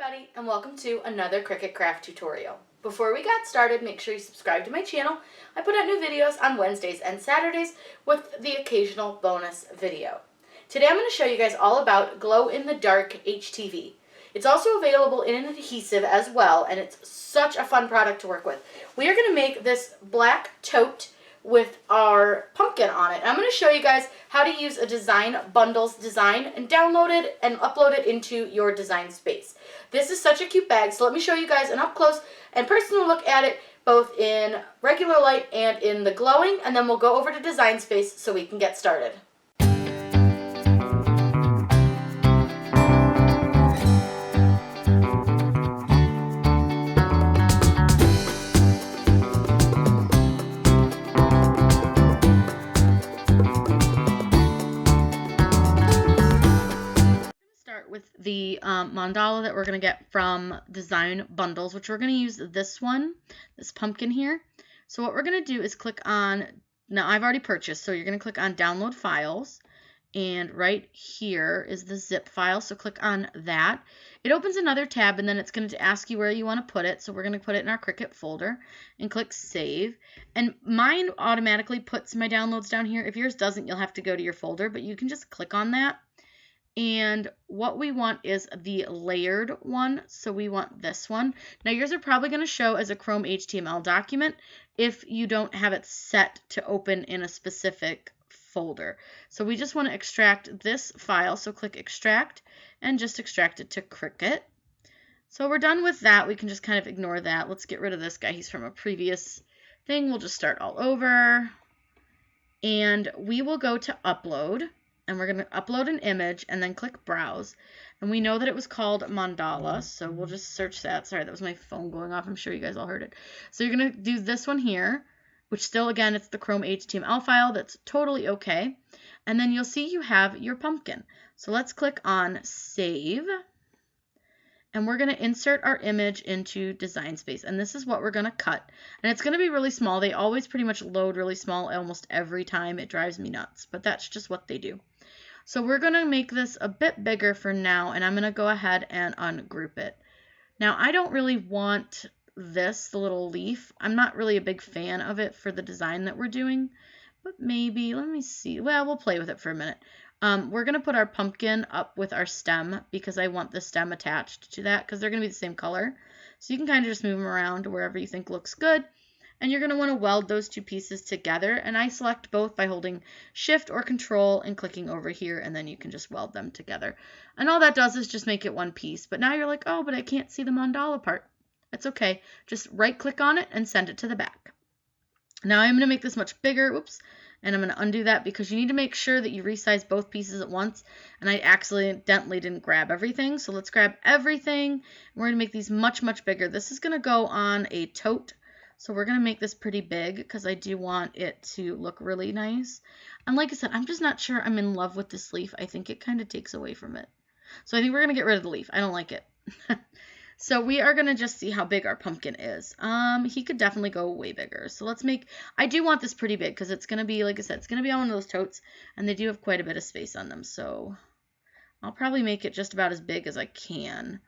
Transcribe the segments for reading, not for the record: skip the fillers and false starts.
everybody, and welcome to another Cricut craft tutorial. Before we get started, make sure you subscribe to my channel. I put out new videos on Wednesdays and Saturdays with the occasional bonus video. Today I'm going to show you guys all about glow-in-the-dark HTV. It's also available in an adhesive as well, and it's such a fun product to work with. We are going to make this black tote with our pumpkin on it. I'm going to show you guys how to use a Design Bundles design and download it and upload it into your design space. This is such a cute bag, so let me show you guys an up close and personal look at it both in regular light and in the glowing, and then we'll go over to design space so we can get started. With the mandala that we're going to get from Design Bundles, which we're going to use this one, this pumpkin here. So what we're going to do is click on, now I've already purchased, so you're going to click on Download Files, and right here is the zip file, so click on that. It opens another tab, and then it's going to ask you where you want to put it, so we're going to put it in our CRICUT folder, and click Save. And mine automatically puts my downloads down here. If yours doesn't, you'll have to go to your folder, but you can just click on that. And what we want is the layered one, so we want this one. Now yours are probably going to show as a Chrome HTML document if you don't have it set to open in a specific folder. So we just want to extract this file, so click Extract and just extract it to CRICUT. So we're done with that. We can just kind of ignore that. Let's get rid of this guy. He's from a previous thing. We'll just start all over. And we will go to Upload. And we're going to upload an image and then click Browse. And we know that it was called Mandala, so we'll just search that. Sorry, that was my phone going off. I'm sure you guys all heard it. So you're going to do this one here, which still, again, it's the Chrome HTML file. That's totally okay. And then you'll see you have your pumpkin. So let's click on Save. And we're going to insert our image into Design Space. And this is what we're going to cut. And it's going to be really small. They always pretty much load really small almost every time. It drives me nuts, but that's just what they do. So we're going to make this a bit bigger for now, and I'm going to go ahead and ungroup it. Now, I don't really want this, the little leaf. I'm not really a big fan of it for the design that we're doing, but maybe, let me see. Well, we'll play with it for a minute. We're going to put our pumpkin up with our stem because I want the stem attached to that because they're going to be the same color. So you can kind of just move them around to wherever you think looks good. And you're going to want to weld those two pieces together. And I select both by holding Shift or Control and clicking over here, and then you can just weld them together. And all that does is just make it one piece. But now you're like, oh, but I can't see the mandala part. That's okay. Just right-click on it and send it to the back. Now I'm going to make this much bigger. Oops. And I'm going to undo that because you need to make sure that you resize both pieces at once. And I accidentally didn't grab everything. So let's grab everything. We're going to make these much, much bigger. This is going to go on a tote. So we're going to make this pretty big because I do want it to look really nice. And like I said, I'm just not sure I'm in love with this leaf. I think it kind of takes away from it. So I think we're going to get rid of the leaf. I don't like it. So we are going to just see how big our pumpkin is. He could definitely go way bigger. So let's make, I do want this pretty big because it's going to be, like I said, it's going to be on one of those totes. And they do have quite a bit of space on them. So I'll probably make it just about as big as I can.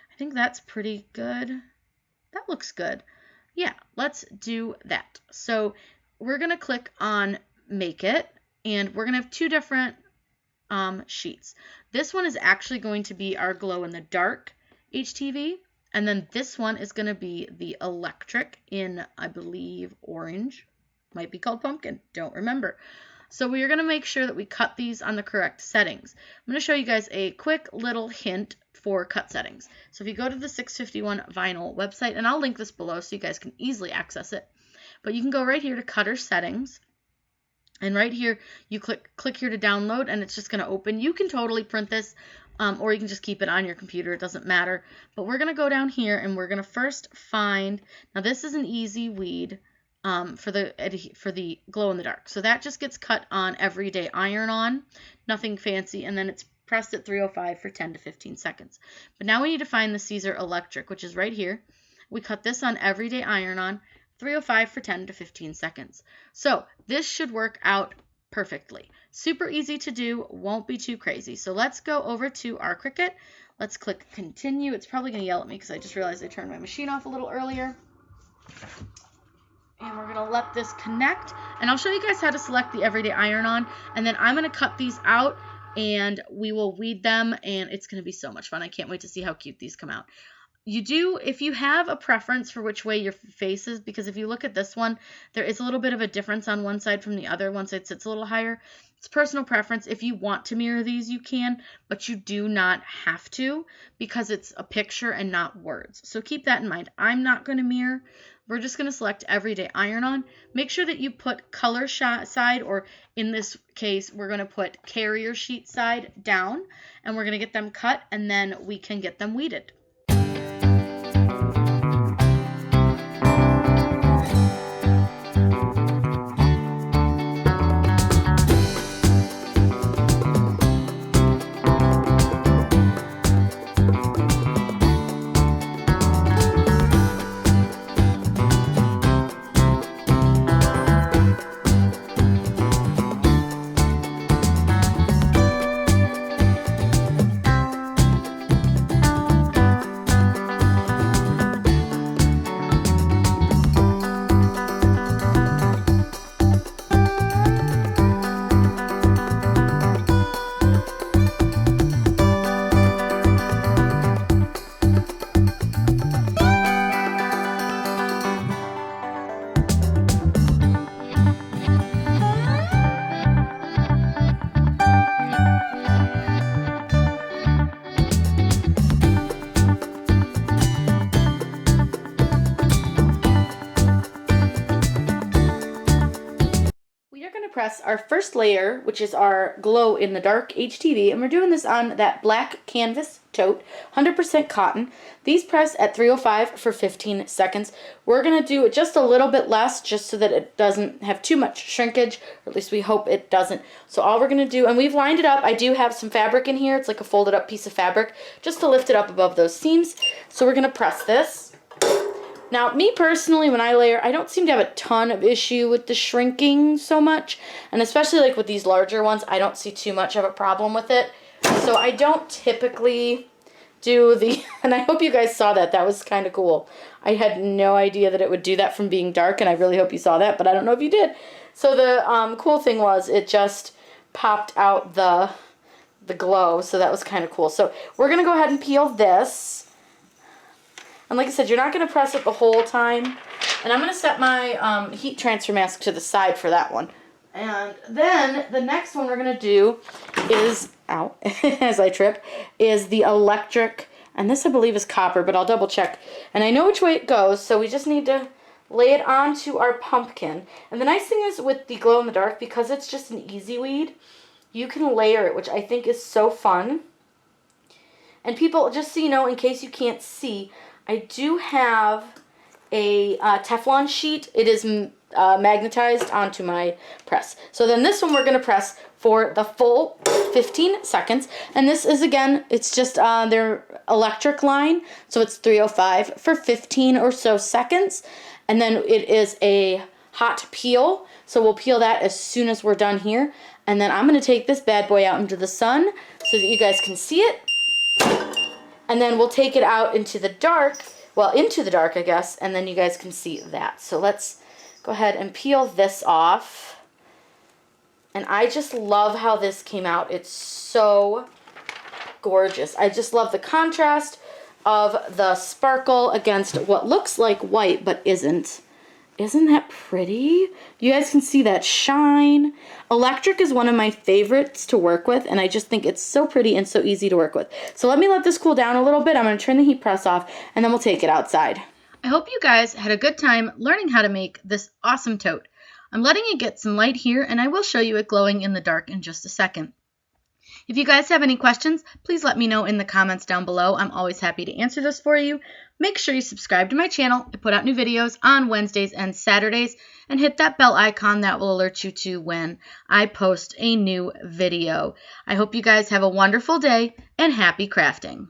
I think that's pretty good. That looks good. Yeah, let's do that. So we're going to click on Make It, and we're going to have two different sheets. This one is actually going to be our glow-in-the-dark HTV, and then this one is going to be the electric in, I believe, orange. Might be called pumpkin. Don't remember. So we are going to make sure that we cut these on the correct settings. I'm going to show you guys a quick little hint for cut settings. So if you go to the 651 Vinyl website, and I'll link this below so you guys can easily access it, but you can go right here to Cutter Settings, and right here you click here to download, and it's just going to open. You can totally print this, or you can just keep it on your computer. It doesn't matter. But we're going to go down here, and we're going to first find, now this is an easy weed for the glow in the dark. So that just gets cut on everyday iron on, nothing fancy, and then it's pressed at 305 for 10 to 15 seconds. But now we need to find the Caesar electric, which is right here. We cut this on everyday iron on, 305 for 10 to 15 seconds. So this should work out perfectly. Super easy to do, won't be too crazy. So let's go over to our CRICUT. Let's click continue. It's probably going to yell at me because I just realized I turned my machine off a little earlier. And we're going to let this connect. And I'll show you guys how to select the everyday iron-on. And then I'm going to cut these out and we will weed them. And it's going to be so much fun. I can't wait to see how cute these come out. If you have a preference for which way your face is, because if you look at this one, there is a little bit of a difference on one side from the other. One side sits a little higher. It's personal preference. If you want to mirror these, you can, but you do not have to because it's a picture and not words. So keep that in mind. I'm not going to mirror. We're just going to select everyday iron-on. Make sure that you put color side, or in this case, we're going to put carrier sheet side down, and we're going to get them cut, and then we can get them weeded. Press our first layer, which is our glow in the dark HTV, and we're doing this on that black canvas tote, 100% cotton. These press at 305 for 15 seconds. We're going to do just a little bit less just so that it doesn't have too much shrinkage, or at least we hope it doesn't. So all we're going to do, and we've lined it up, I do have some fabric in here, it's like a folded up piece of fabric, just to lift it up above those seams. So we're going to press this. Now, me personally, when I layer, I don't seem to have a ton of issue with the shrinking so much. And especially like with these larger ones, I don't see too much of a problem with it. So I don't typically do the, and I hope you guys saw that. That was kind of cool. I had no idea that it would do that from being dark, and I really hope you saw that, but I don't know if you did. So the cool thing was it just popped out the glow, so that was kind of cool. So we're going to go ahead and peel this. And like I said, you're not going to press it the whole time. And I'm going to set my heat transfer mask to the side for that one. And then the next one we're going to do is, ow, as I trip, is the electric. And this I believe is copper, but I'll double check. And I know which way it goes, so we just need to lay it onto our pumpkin. And the nice thing is with the glow in the dark, because it's just an easy weed, you can layer it, which I think is so fun. And people, just so you know, in case you can't see, I do have a Teflon sheet. It is magnetized onto my press. So then this one we're going to press for the full 15 seconds. And this is, again, it's just their electric line. So it's 305 for 15 or so seconds. And then it is a hot peel. So we'll peel that as soon as we're done here. And then I'm going to take this bad boy out into the sun so that you guys can see it. And then we'll take it out into the dark, well, into the dark, I guess, and then you guys can see that. So let's go ahead and peel this off. And I just love how this came out. It's so gorgeous. I just love the contrast of the sparkle against what looks like white but isn't. Isn't that pretty? You guys can see that shine. Electric is one of my favorites to work with, and I just think it's so pretty and so easy to work with. So let me let this cool down a little bit. I'm going to turn the heat press off, and then we'll take it outside. I hope you guys had a good time learning how to make this awesome tote. I'm letting it get some light here, and I will show you it glowing in the dark in just a second. If you guys have any questions, please let me know in the comments down below. I'm always happy to answer those for you. Make sure you subscribe to my channel. I put out new videos on Wednesdays and Saturdays, and hit that bell icon that will alert you to when I post a new video. I hope you guys have a wonderful day and happy crafting.